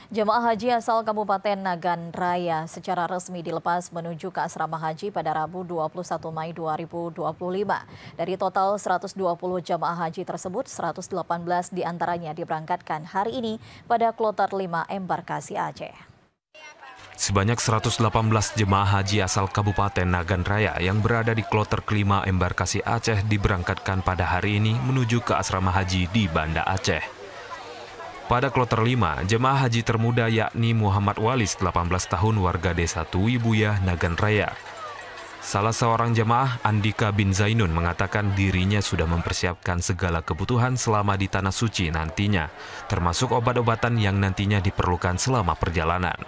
Jemaah haji asal Kabupaten Nagan Raya secara resmi dilepas menuju ke asrama haji pada Rabu 21 Mei 2025. Dari total 120 jemaah haji tersebut, 118 diantaranya diberangkatkan hari ini pada kloter 5 embarkasi Aceh. Sebanyak 118 jemaah haji asal Kabupaten Nagan Raya yang berada di kloter kelima embarkasi Aceh diberangkatkan pada hari ini menuju ke asrama haji di Banda Aceh. Pada kloter 5, jemaah haji termuda yakni Muhammad Walis, 18 tahun, warga desa Tuwibuyah, Nagan Raya. Salah seorang jemaah, Andika bin Zainun, mengatakan dirinya sudah mempersiapkan segala kebutuhan selama di Tanah Suci nantinya, termasuk obat-obatan yang nantinya diperlukan selama perjalanan.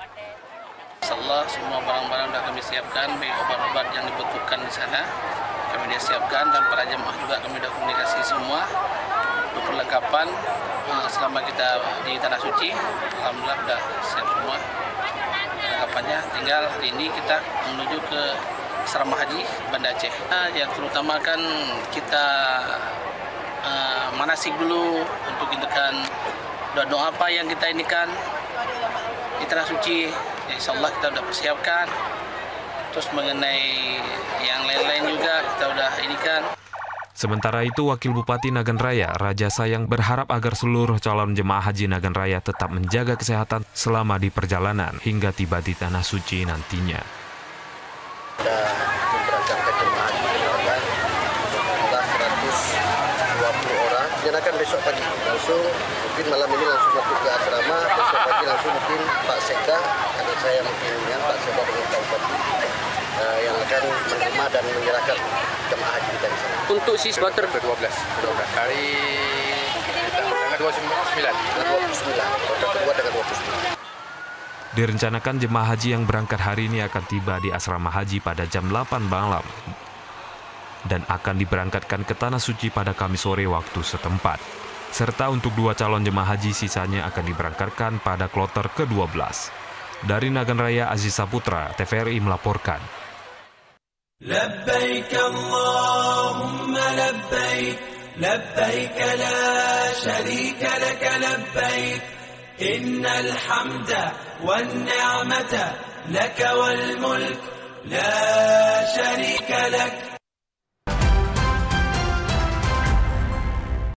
Insyaallah semua barang-barang sudah kami siapkan, baik obat-obat yang dibutuhkan di sana kami dia siapkan, dan para jemaah juga kami sudah komunikasi semua untuk perlengkapan selama kita di Tanah Suci. Alhamdulillah sudah siap semua perlengkapannya. Tinggal hari ini kita menuju ke asrama haji Banda Aceh. Yang terutama kan kita manasik dulu untuk inikan doa-doa apa yang kita inikan di Tanah Suci. Ya, insyaallah kita sudah persiapkan. Terus mengenai yang lain-lain juga kita sudah inikan. Sementara itu, Wakil Bupati Nagan Raya, Raja Sayang, berharap agar seluruh calon jemaah haji Nagan Raya tetap menjaga kesehatan selama di perjalanan hingga tiba di Tanah Suci nantinya. Sudah memberangkatkan jemaah haji di Nagan, jumlah 120 orang. Rencanakan besok pagi langsung, mungkin malam ini langsung masuk ke asrama, besok pagi langsung mungkin Pak Sekda, karena saya mungkin dengan Pak Sekda dengan Pak Bupati yang akan menerima dan menyerahkan jemaah haji dari sana. Untuk si kloter 12 hari tanggal 29. Kloter kedua dengan 29. Direncanakan jemaah haji yang berangkat hari ini akan tiba di asrama haji pada jam 8 malam dan akan diberangkatkan ke Tanah Suci pada Kamis sore waktu setempat. Serta untuk 2 calon jemaah haji sisanya akan diberangkatkan pada kloter ke-12. Dari Nagan Raya, Aziz Saputra, TVRI melaporkan. لبيك اللهم لبيك لبيك لا شريك لك لبيك إن الحمد والنعمة لك والملك لا شريك لك